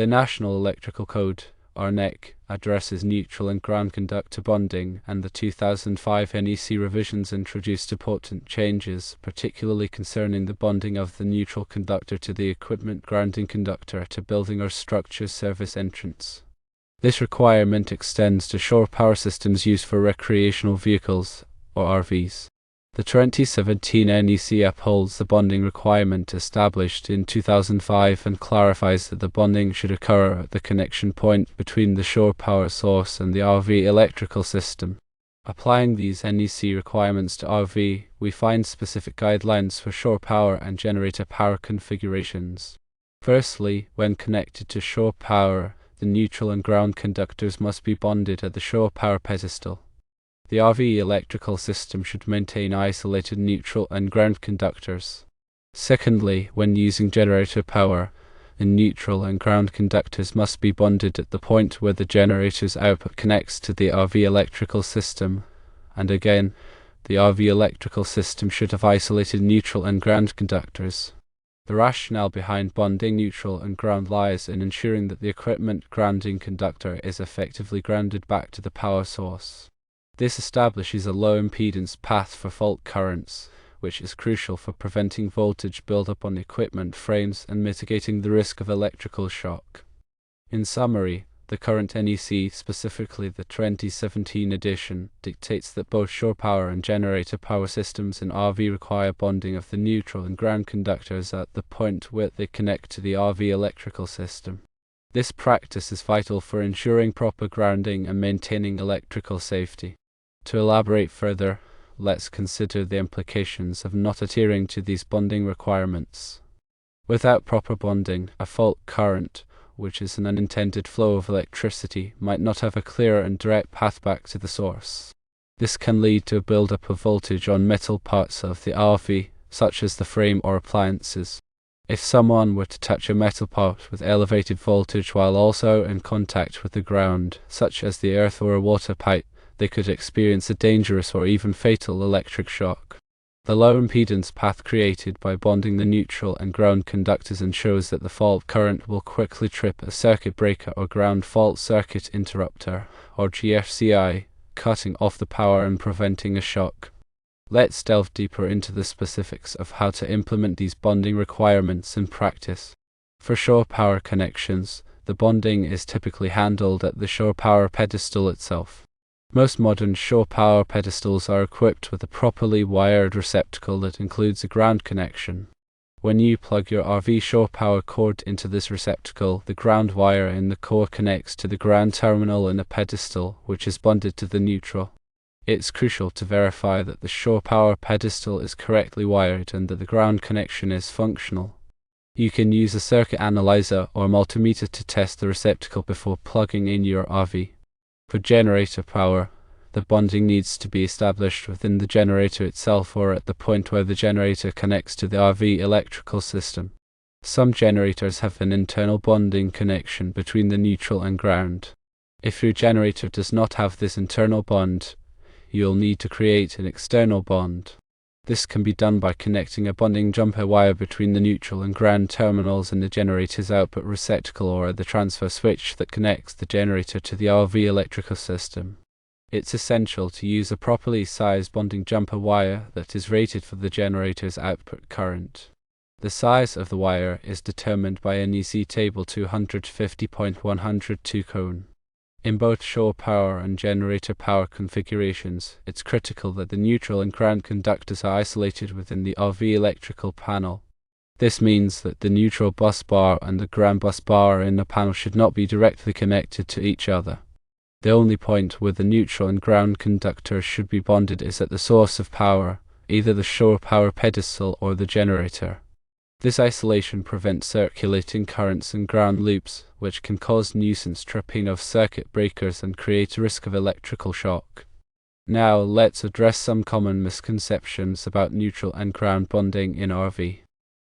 The National Electrical Code, or NEC, addresses neutral and ground conductor bonding, and the 2005 NEC revisions introduced important changes, particularly concerning the bonding of the neutral conductor to the equipment grounding conductor to building or structure service entrance. This requirement extends to shore power systems used for recreational vehicles, or RVs. The 2017 NEC upholds the bonding requirement established in 2005 and clarifies that the bonding should occur at the connection point between the shore power source and the RV electrical system. Applying these NEC requirements to RV, we find specific guidelines for shore power and generator power configurations. Firstly, when connected to shore power, the neutral and ground conductors must be bonded at the shore power pedestal. The RV electrical system should maintain isolated neutral and ground conductors. Secondly, when using generator power, the neutral and ground conductors must be bonded at the point where the generator's output connects to the RV electrical system. And again, the RV electrical system should have isolated neutral and ground conductors. The rationale behind bonding neutral and ground lies in ensuring that the equipment grounding conductor is effectively grounded back to the power source. This establishes a low impedance path for fault currents, which is crucial for preventing voltage buildup on equipment frames and mitigating the risk of electrical shock. In summary, the current NEC, specifically the 2017 edition, dictates that both shore power and generator power systems in RV require bonding of the neutral and ground conductors at the point where they connect to the RV electrical system. This practice is vital for ensuring proper grounding and maintaining electrical safety. To elaborate further, let's consider the implications of not adhering to these bonding requirements. Without proper bonding, a fault current, which is an unintended flow of electricity, might not have a clear and direct path back to the source. This can lead to a buildup of voltage on metal parts of the RV, such as the frame or appliances. If someone were to touch a metal part with elevated voltage while also in contact with the ground, such as the earth or a water pipe, they could experience a dangerous or even fatal electric shock. The low impedance path created by bonding the neutral and ground conductors ensures that the fault current will quickly trip a circuit breaker or ground fault circuit interrupter, or GFCI, cutting off the power and preventing a shock. Let's delve deeper into the specifics of how to implement these bonding requirements in practice. For shore power connections, the bonding is typically handled at the shore power pedestal itself. Most modern shore power pedestals are equipped with a properly wired receptacle that includes a ground connection. When you plug your RV shore power cord into this receptacle, the ground wire in the core connects to the ground terminal in the pedestal, which is bonded to the neutral. It's crucial to verify that the shore power pedestal is correctly wired and that the ground connection is functional. You can use a circuit analyzer or multimeter to test the receptacle before plugging in your RV. For generator power, the bonding needs to be established within the generator itself or at the point where the generator connects to the RV electrical system. Some generators have an internal bonding connection between the neutral and ground. If your generator does not have this internal bond, you'll need to create an external bond. This can be done by connecting a bonding jumper wire between the neutral and ground terminals in the generator's output receptacle or the transfer switch that connects the generator to the RV electrical system. It's essential to use a properly sized bonding jumper wire that is rated for the generator's output current. The size of the wire is determined by NEC Table 250.102 cone. In both shore power and generator power configurations, it's critical that the neutral and ground conductors are isolated within the RV electrical panel. This means that the neutral bus bar and the ground bus bar in the panel should not be directly connected to each other. The only point where the neutral and ground conductors should be bonded is at the source of power, either the shore power pedestal or the generator. This isolation prevents circulating currents and ground loops, which can cause nuisance tripping of circuit breakers and create a risk of electrical shock. Now let's address some common misconceptions about neutral and ground bonding in RV.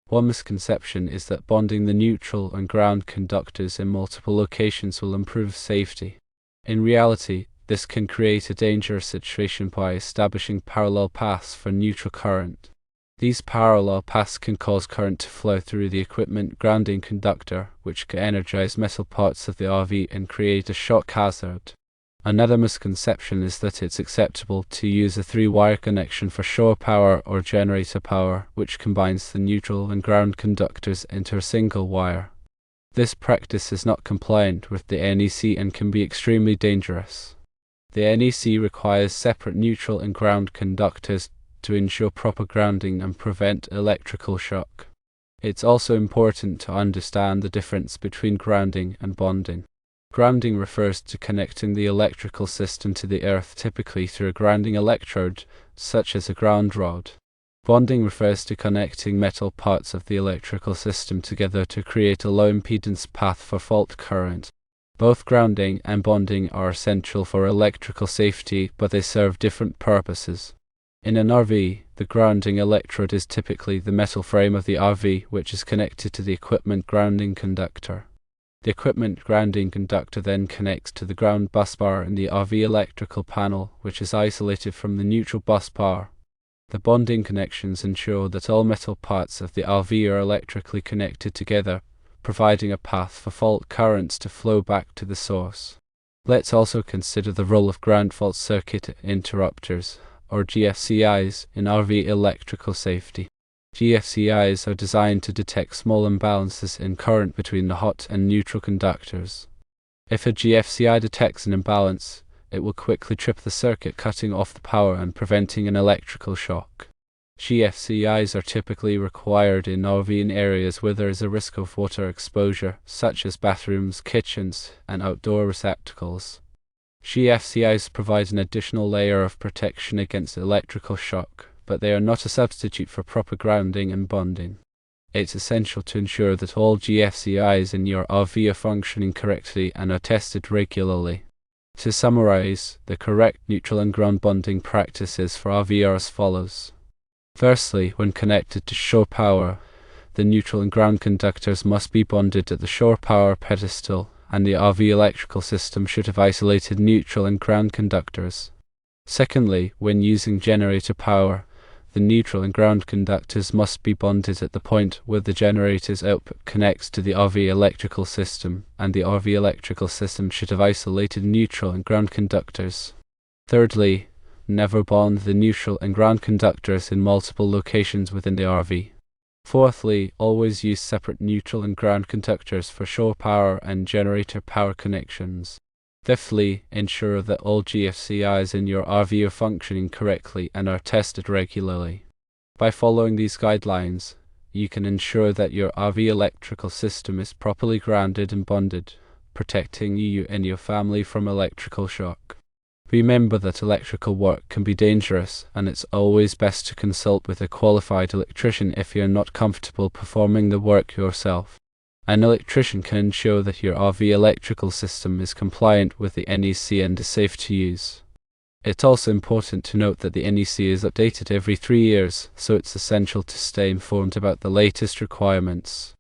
One misconception is that bonding the neutral and ground conductors in multiple locations will improve safety. In reality, this can create a dangerous situation by establishing parallel paths for neutral current. These parallel paths can cause current to flow through the equipment grounding conductor, which can energize metal parts of the RV and create a shock hazard. Another misconception is that it's acceptable to use a 3-wire connection for shore power or generator power, which combines the neutral and ground conductors into a single wire. This practice is not compliant with the NEC and can be extremely dangerous. The NEC requires separate neutral and ground conductors to ensure proper grounding and prevent electrical shock. It's also important to understand the difference between grounding and bonding. Grounding refers to connecting the electrical system to the earth, typically through a grounding electrode, such as a ground rod. Bonding refers to connecting metal parts of the electrical system together to create a low impedance path for fault current. Both grounding and bonding are essential for electrical safety, but they serve different purposes. In an RV, the grounding electrode is typically the metal frame of the RV, which is connected to the equipment grounding conductor. The equipment grounding conductor then connects to the ground busbar in the RV electrical panel, which is isolated from the neutral busbar. The bonding connections ensure that all metal parts of the RV are electrically connected together, providing a path for fault currents to flow back to the source. Let's also consider the role of ground fault circuit interrupters, or GFCIs, in RV electrical safety. GFCIs are designed to detect small imbalances in current between the hot and neutral conductors. If a GFCI detects an imbalance, it will quickly trip the circuit, cutting off the power and preventing an electrical shock. GFCIs are typically required in RV areas where there is a risk of water exposure, such as bathrooms, kitchens, and outdoor receptacles. GFCIs provide an additional layer of protection against electrical shock, but they are not a substitute for proper grounding and bonding. It's essential to ensure that all GFCIs in your RV are functioning correctly and are tested regularly. To summarize, the correct neutral and ground bonding practices for RV are as follows. Firstly, when connected to shore power, the neutral and ground conductors must be bonded at the shore power pedestal, and the RV electrical system should have isolated neutral and ground conductors. Secondly, when using generator power, the neutral and ground conductors must be bonded at the point where the generator's output connects to the RV electrical system, and the RV electrical system should have isolated neutral and ground conductors. Thirdly, never bond the neutral and ground conductors in multiple locations within the RV. Fourthly, always use separate neutral and ground conductors for shore power and generator power connections. Fifthly, ensure that all GFCIs in your RV are functioning correctly and are tested regularly. By following these guidelines, you can ensure that your RV electrical system is properly grounded and bonded, protecting you and your family from electrical shock. Remember that electrical work can be dangerous, and it's always best to consult with a qualified electrician if you're not comfortable performing the work yourself. An electrician can ensure that your RV electrical system is compliant with the NEC and is safe to use. It's also important to note that the NEC is updated every 3 years, so it's essential to stay informed about the latest requirements.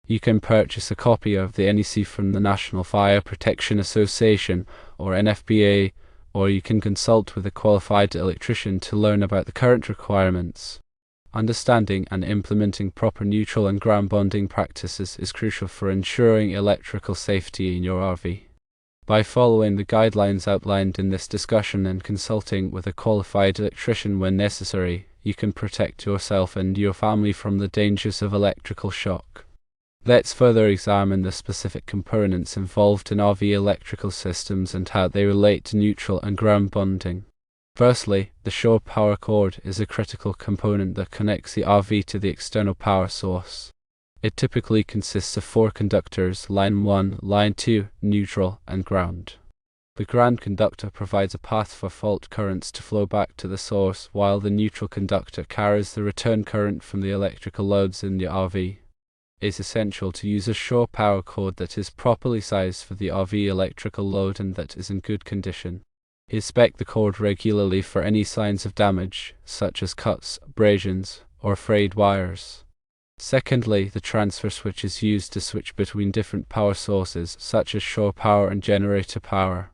You can purchase a copy of the NEC from the National Fire Protection Association, or NFPA, or you can consult with a qualified electrician to learn about the current requirements. Understanding and implementing proper neutral and ground bonding practices is crucial for ensuring electrical safety in your RV. By following the guidelines outlined in this discussion and consulting with a qualified electrician when necessary, you can protect yourself and your family from the dangers of electrical shock. Let's further examine the specific components involved in RV electrical systems and how they relate to neutral and ground bonding. Firstly, the shore power cord is a critical component that connects the RV to the external power source. It typically consists of 4 conductors, line 1, line 2, neutral, and ground. The ground conductor provides a path for fault currents to flow back to the source, while the neutral conductor carries the return current from the electrical loads in the RV. It's essential to use a shore power cord that is properly sized for the RV electrical load and that is in good condition. Inspect the cord regularly for any signs of damage, such as cuts, abrasions, or frayed wires. Secondly, the transfer switch is used to switch between different power sources, such as shore power and generator power.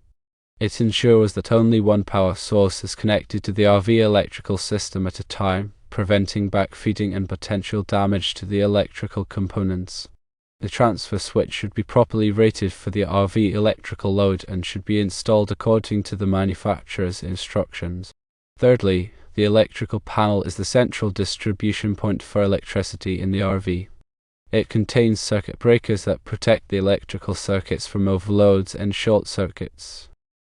It ensures that only one power source is connected to the RV electrical system at a time, preventing backfeeding and potential damage to the electrical components. The transfer switch should be properly rated for the RV electrical load and should be installed according to the manufacturer's instructions. Thirdly, the electrical panel is the central distribution point for electricity in the RV. It contains circuit breakers that protect the electrical circuits from overloads and short circuits.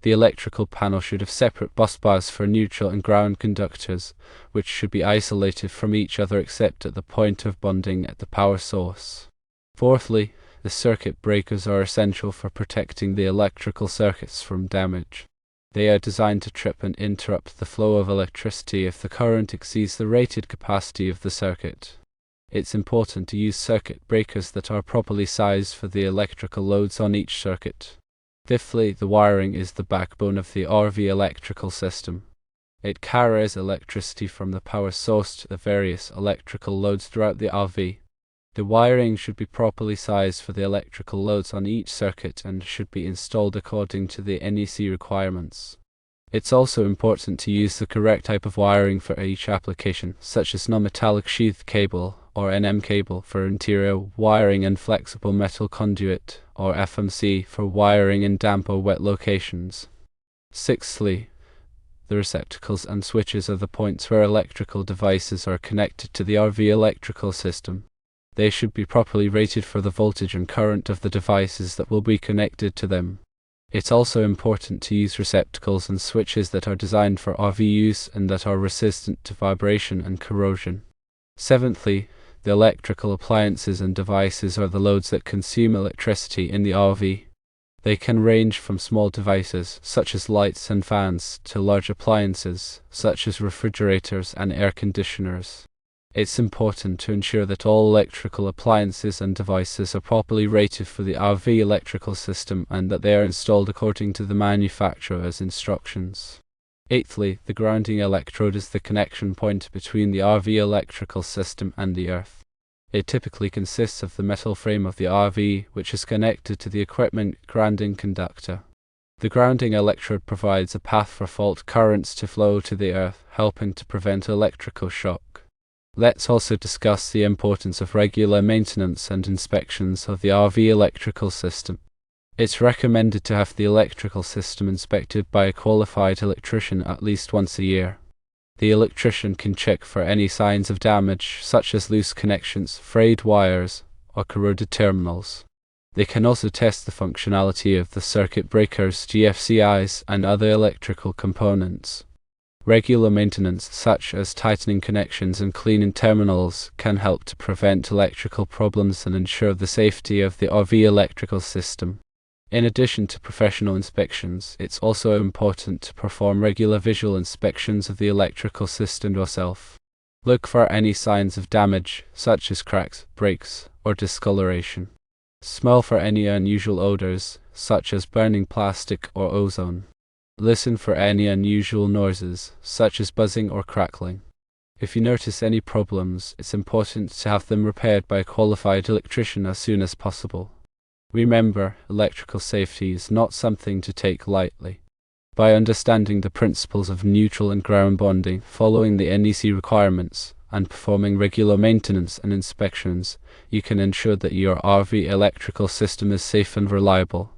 The electrical panel should have separate bus bars for neutral and ground conductors, which should be isolated from each other except at the point of bonding at the power source. Fourthly, the circuit breakers are essential for protecting the electrical circuits from damage. They are designed to trip and interrupt the flow of electricity if the current exceeds the rated capacity of the circuit. It's important to use circuit breakers that are properly sized for the electrical loads on each circuit. Fifthly, the wiring is the backbone of the RV electrical system. It carries electricity from the power source to the various electrical loads throughout the RV. The wiring should be properly sized for the electrical loads on each circuit and should be installed according to the NEC requirements. It's also important to use the correct type of wiring for each application, such as non-metallic sheath cable or NM cable for interior wiring and flexible metal conduit or FMC for wiring in damp or wet locations. Sixthly, the receptacles and switches are the points where electrical devices are connected to the RV electrical system. They should be properly rated for the voltage and current of the devices that will be connected to them. It's also important to use receptacles and switches that are designed for RV use and that are resistant to vibration and corrosion. Seventhly, the electrical appliances and devices are the loads that consume electricity in the RV. They can range from small devices, such as lights and fans, to large appliances, such as refrigerators and air conditioners. It's important to ensure that all electrical appliances and devices are properly rated for the RV electrical system and that they are installed according to the manufacturer's instructions. Eighthly, the grounding electrode is the connection point between the RV electrical system and the earth. It typically consists of the metal frame of the RV, which is connected to the equipment grounding conductor. The grounding electrode provides a path for fault currents to flow to the earth, helping to prevent electrical shock. Let's also discuss the importance of regular maintenance and inspections of the RV electrical system. It's recommended to have the electrical system inspected by a qualified electrician at least once a year. The electrician can check for any signs of damage, such as loose connections, frayed wires, or corroded terminals. They can also test the functionality of the circuit breakers, GFCIs, and other electrical components. Regular maintenance, such as tightening connections and cleaning terminals, can help to prevent electrical problems and ensure the safety of the RV electrical system. In addition to professional inspections, it's also important to perform regular visual inspections of the electrical system yourself. Look for any signs of damage, such as cracks, breaks, or discoloration. Smell for any unusual odors, such as burning plastic or ozone. Listen for any unusual noises, such as buzzing or crackling. If you notice any problems, it's important to have them repaired by a qualified electrician as soon as possible. Remember, electrical safety is not something to take lightly. By understanding the principles of neutral and ground bonding, following the NEC requirements, and performing regular maintenance and inspections, you can ensure that your RV electrical system is safe and reliable.